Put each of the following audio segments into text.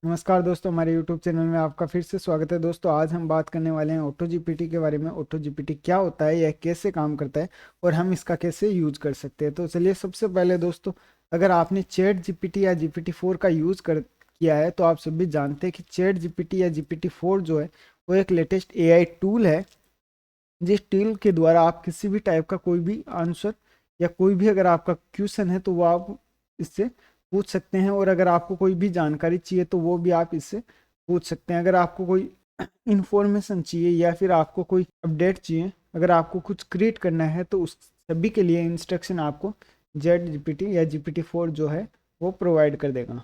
नमस्कार दोस्तों, हमारे YouTube चैनल में आपका फिर से स्वागत है। दोस्तों, आज हम बात करने वाले हैं ऑटो जीपीटी के बारे में। ऑटो जीपीटी क्या होता है, यह कैसे काम करता है और हम इसका कैसे यूज कर सकते हैं। तो चलिए, सबसे पहले दोस्तों, अगर आपने चैट जीपीटी या GPT-4 का यूज कर किया है तो आप सभी जानते हैं कि चैट जीपीटी या GPT-4 जो है वो एक लेटेस्ट AI टूल है, जिस टूल के द्वारा आप किसी भी टाइप का कोई भी आंसर या कोई भी अगर आपका क्वेश्चन है तो वो आप इससे पूछ सकते हैं। और अगर आपको कोई भी जानकारी चाहिए तो वो भी आप इससे पूछ सकते हैं। अगर आपको कोई इंफॉर्मेशन चाहिए या फिर आपको कोई अपडेट चाहिए, अगर आपको कुछ क्रिएट करना है तो उस सभी के लिए इंस्ट्रक्शन आपको जेट जीपीटी या GPT-4 जो है वो प्रोवाइड कर देगा।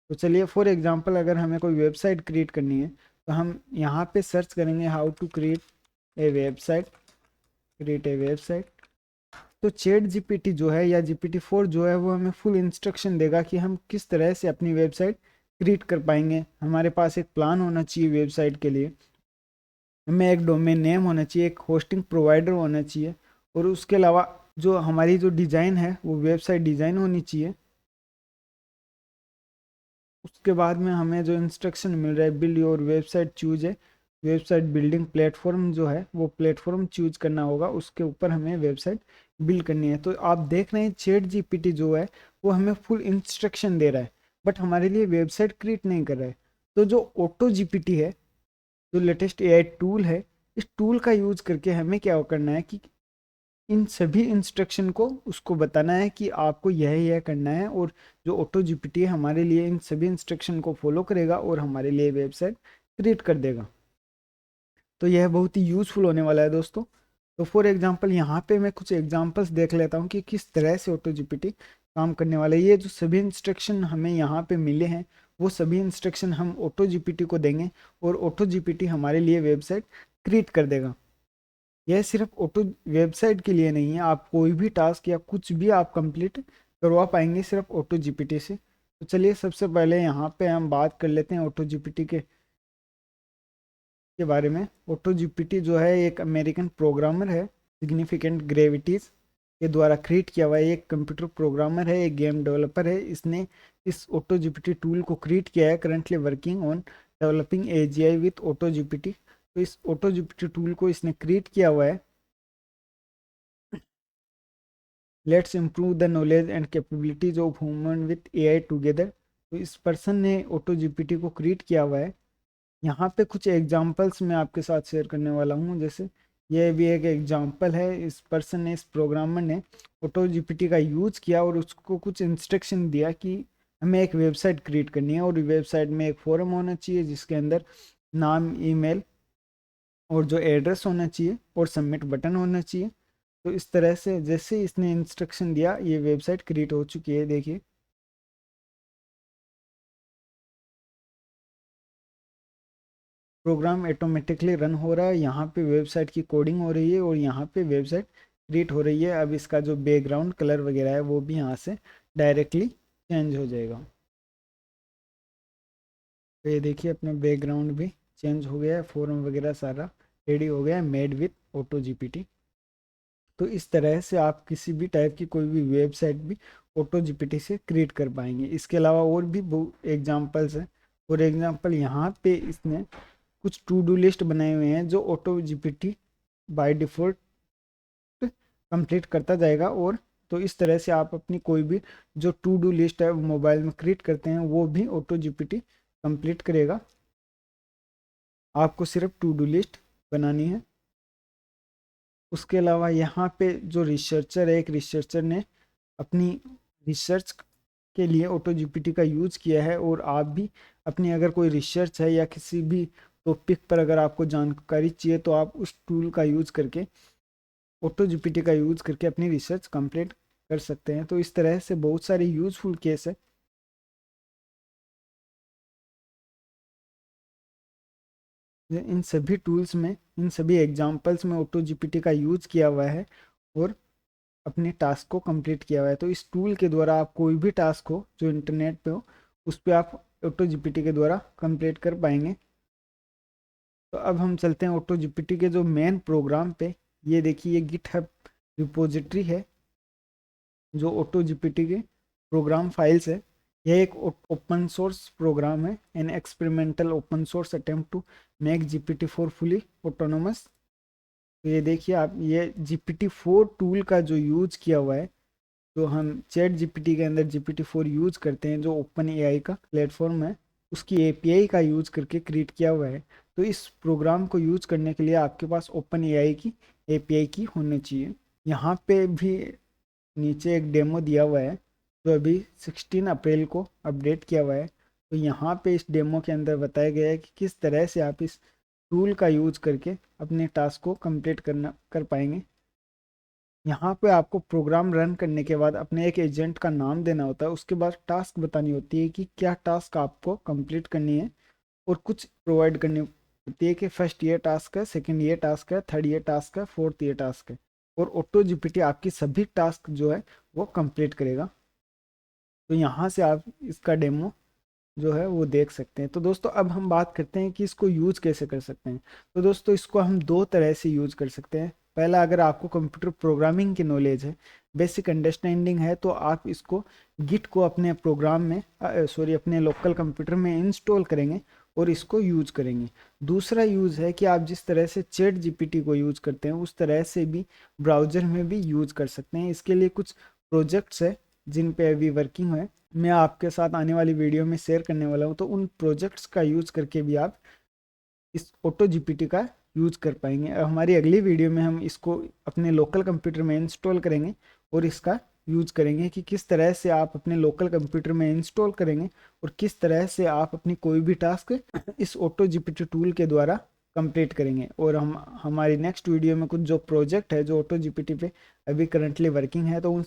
तो चलिए, फॉर एग्जांपल, अगर हमें कोई वेबसाइट क्रिएट करनी है तो हम यहाँ पे सर्च करेंगे how to create a website, create a website. तो चैट जीपीटी जो है या GPT-4 जो है वो हमें फुल इंस्ट्रक्शन देगा कि हम किस तरह से अपनी वेबसाइट क्रिएट कर पाएंगे। हमारे पास एक प्लान होना चाहिए वेबसाइट के लिए, हमें एक डोमेन नेम होना चाहिए, एक होस्टिंग प्रोवाइडर होना चाहिए, और उसके अलावा जो हमारी जो डिज़ाइन है वो वेबसाइट डिज़ाइन होनी चाहिए। उसके बाद में हमें जो इंस्ट्रक्शन मिल रहा है, बिल्ड योर वेबसाइट चूज है, वेबसाइट बिल्डिंग प्लेटफॉर्म जो है वो प्लेटफॉर्म चूज करना होगा, उसके ऊपर हमें वेबसाइट बिल्ड करनी है। तो आप देख रहे हैं चैट जीपीटी जो है वो हमें फुल इंस्ट्रक्शन दे रहा है, बट हमारे लिए वेबसाइट क्रिएट नहीं कर रहा है। तो जो ऑटो जीपीटी है, जो लेटेस्ट AI टूल है, इस टूल का यूज करके हमें क्या करना है कि इन सभी इंस्ट्रक्शन को उसको बताना है कि आपको यह करना है, और जो ऑटो जीपीटी है हमारे लिए इन सभी इंस्ट्रक्शन को फॉलो करेगा और हमारे लिए वेबसाइट क्रिएट कर देगा। तो यह बहुत ही यूज़फुल होने वाला है दोस्तों। तो फॉर एग्जांपल, यहाँ पे मैं कुछ एग्जांपल्स देख लेता हूँ कि किस तरह से ऑटो जीपीटी काम करने वाला है। ये जो सभी इंस्ट्रक्शन हमें यहाँ पे मिले हैं वो सभी इंस्ट्रक्शन हम ऑटो जीपीटी को देंगे और ऑटो जीपीटी हमारे लिए वेबसाइट क्रिएट कर देगा। यह सिर्फ ऑटो वेबसाइट के लिए नहीं है, आप कोई भी टास्क या कुछ भी आप कंप्लीट करवा पाएंगे सिर्फ ऑटो जीपीटी से। तो चलिए, सबसे पहले यहाँ पे हम बात कर लेते हैं ऑटो जीपीटी के बारे में। ऑटो जीपीटी जो है एक अमेरिकन प्रोग्रामर है, सिग्निफिकेंट ग्रेविटीज के द्वारा क्रिएट किया हुआ है। एक कंप्यूटर प्रोग्रामर है, एक गेम डेवलपर है। इसने इस ऑटो जीपीटी टूल को क्रिएट किया है, currently working on developing AGI with auto GPT. तो इस ऑटो जीपीटी टूल को इसने क्रिएट किया हुआ है। Let's improve the knowledge and capabilities of human with AI together. तो इस पर्सन ने ऑटो जीपीटी को क्रिएट किया हुआ है। यहाँ पे कुछ एग्जांपल्स मैं आपके साथ शेयर करने वाला हूँ। जैसे ये भी एक एग्जांपल है, इस पर्सन ने, इस प्रोग्रामर ने ऑटो जीपीटी का यूज़ किया और उसको कुछ इंस्ट्रक्शन दिया कि हमें एक वेबसाइट क्रिएट करनी है, और वेबसाइट में एक फॉर्म होना चाहिए जिसके अंदर नाम, ईमेल और जो एड्रेस होना चाहिए और सबमिट बटन होना चाहिए। तो इस तरह से जैसे इसने इंस्ट्रक्शन दिया, ये वेबसाइट क्रिएट हो चुकी है। देखिए, प्रोग्राम ऑटोमेटिकली रन हो रहा है, यहाँ पे वेबसाइट की कोडिंग हो रही है और यहाँ पे वेबसाइट क्रिएट हो रही है। अब इसका जो बैकग्राउंड कलर वगैरह है वो भी यहाँ से डायरेक्टली चेंज हो जाएगा। तो ये देखिए, अपना बैकग्राउंड भी चेंज हो गया है, फॉर्म वगैरह सारा रेडी हो गया है, मेड विथ ऑटो जीपीटी। तो इस तरह से आप किसी भी टाइप की कोई भी वेबसाइट भी ऑटो जीपीटी से क्रिएट कर पाएंगे। इसके अलावा और भी बहुत एग्जाम्पल्स हैं। फॉर एग्जाम्पल, यहाँ पे इसने कुछ टू डू लिस्ट बनाए हुए हैं जो auto GPT by default complete करता जाएगा। और तो इस तरह से आप अपनी कोई भी जो टू डू लिस्ट है मोबाइल में क्रिएट करते हैं वो भी ऑटो जीपीटी कंप्लीट करेगा। आपको सिर्फ टू डू लिस्ट बनानी है। उसके अलावा यहाँ पे जो रिसर्चर है, एक रिसर्चर ने अपनी रिसर्च के लिए ऑटो जीपीटी का यूज़ किया है, और आप भी अपनी अगर कोई रिसर्च है या किसी भी टॉपिक पर अगर आपको जानकारी चाहिए तो आप उस टूल का यूज़ करके, ऑटो जीपीटी का यूज़ करके अपनी रिसर्च कंप्लीट कर सकते हैं। तो इस तरह से बहुत सारे यूज़फुल केस है। इन सभी टूल्स में, इन सभी एग्जांपल्स में ऑटो जीपीटी का यूज़ किया हुआ है और अपने टास्क को कंप्लीट किया हुआ है। तो इस टूल के द्वारा आप कोई भी टास्क हो जो इंटरनेट पे हो उस पर आप ऑटो जीपीटी के द्वारा कंप्लीट कर पाएंगे। तो अब हम चलते हैं ऑटो जीपीटी के जो मेन प्रोग्राम पे। ये देखिए, ये गिटहब रिपोजिटरी है जो ऑटो जीपीटी के प्रोग्राम फाइल्स है। यह एक ओपन सोर्स प्रोग्राम है, an experimental open source attempt to make GPT-4 fully autonomous. तो ये देखिए आप, ये GPT-4 टूल का जो यूज किया हुआ है, जो हम चैट जीपीटी के अंदर GPT-4 यूज करते हैं, जो ओपन एआई का प्लेटफॉर्म है, उसकी एपीआई का यूज करके क्रिएट किया हुआ है। तो इस प्रोग्राम को यूज करने के लिए आपके पास ओपन एआई की एपीआई की होनी चाहिए। यहाँ पे भी नीचे एक डेमो दिया हुआ है जो अभी 16 अप्रैल को अपडेट किया हुआ है। तो यहाँ पे इस डेमो के अंदर बताया गया है कि किस तरह से आप इस टूल का यूज करके अपने टास्क को कंप्लीट कर पाएंगे। यहाँ पे आपको प्रोग्राम रन करने के बाद अपने एक एजेंट का नाम देना होता है, उसके बाद टास्क बतानी होती है कि क्या टास्क आपको कंप्लीट करनी है, और कुछ प्रोवाइड करनी होती है कि फर्स्ट ये टास्क है, सेकंड ये टास्क है, थर्ड ये टास्क है, फोर्थ ये टास्क है। और ऑटो जीपीटी आपकी सभी टास्क जो है वो कंप्लीट करेगा। तो यहाँ से आप इसका डेमो जो है वो देख सकते हैं। तो दोस्तों अब हम बात करते हैं कि इसको यूज कैसे कर सकते हैं। तो दोस्तों इसको हम दो तरह से यूज कर सकते हैं। पहला, अगर आपको कंप्यूटर प्रोग्रामिंग की नॉलेज है, बेसिक अंडरस्टैंडिंग है, तो आप इसको गिट को अपने प्रोग्राम में अपने लोकल कंप्यूटर में इंस्टॉल करेंगे और इसको यूज करेंगे। दूसरा यूज है कि आप जिस तरह से चैट जीपीटी को यूज करते हैं उस तरह से भी ब्राउजर में भी यूज कर सकते हैं। इसके लिए कुछ प्रोजेक्ट्स है जिन पे अभी वर्किंग है, मैं आपके साथ आने वाली वीडियो में शेयर करने वाला हूँ। तो उन प्रोजेक्ट्स का यूज करके भी आप इस ऑटो जीपीटी का यूज कर पाएंगे। हमारी अगली वीडियो में हम इसको अपने लोकल कंप्यूटर में इंस्टॉल करेंगे और इसका यूज करेंगे कि किस तरह से आप अपने लोकल कंप्यूटर में इंस्टॉल करेंगे और किस तरह से आप अपनी कोई भी टास्क इस ऑटो जीपीटी टूल के द्वारा कंप्लीट करेंगे। और हम हमारी नेक्स्ट वीडियो में कुछ जो प्रोजेक्ट है जो ऑटो जीपीटी पे अभी करंटली वर्किंग है, तो उन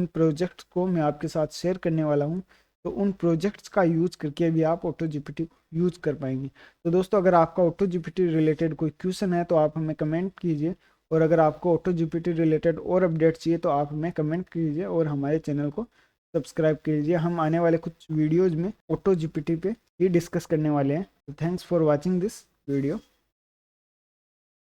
प्रोजेक्ट को मैं आपके साथ शेयर करने वाला हूँ। तो उन प्रोजेक्ट्स का यूज करके भी आप ऑटो जीपीटी यूज कर पाएंगे। तो दोस्तों अगर आपका ऑटो जीपीटी रिलेटेड कोई क्वेश्चन है तो आप हमें कमेंट कीजिए, और अगर आपको ऑटो जीपीटी रिलेटेड और अपडेट चाहिए तो आप हमें कमेंट कीजिए और हमारे चैनल को सब्सक्राइब कीजिए। हम आने वाले कुछ वीडियोज़ में ऑटो जीपीटी पे ही डिस्कस करने वाले हैं। तो thanks for watching this video.